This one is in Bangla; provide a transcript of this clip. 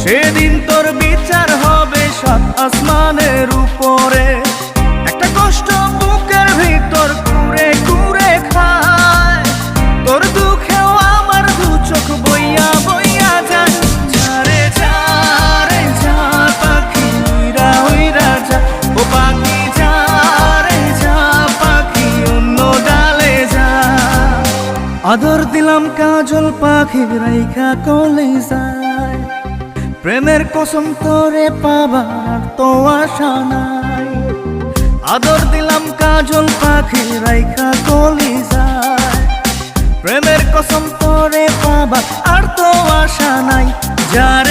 সেদিন তোর বিচার হবে সাত আসমানের উপরে। একটা কষ্ট বুকের ভিতর কুরে কুরে খায়, তোর দুঃখেও আমার দু চোখ বইয়া বইয়া যায়। যারে যারে যা পাখি উইরা উইরা যা, ও পাখি যারে যা পাখি অন্য ডালে যা। আদর দিলাম কাজল পাখি রাইখা কলে যায়, প্রেমের কসম তোরে পাবার তো আশা নাই। আদর দিলাম কাজল পাখি রাইখা কলি যায়, প্রেমের কসম তোরে পাবার আর তো আশা নাই। যার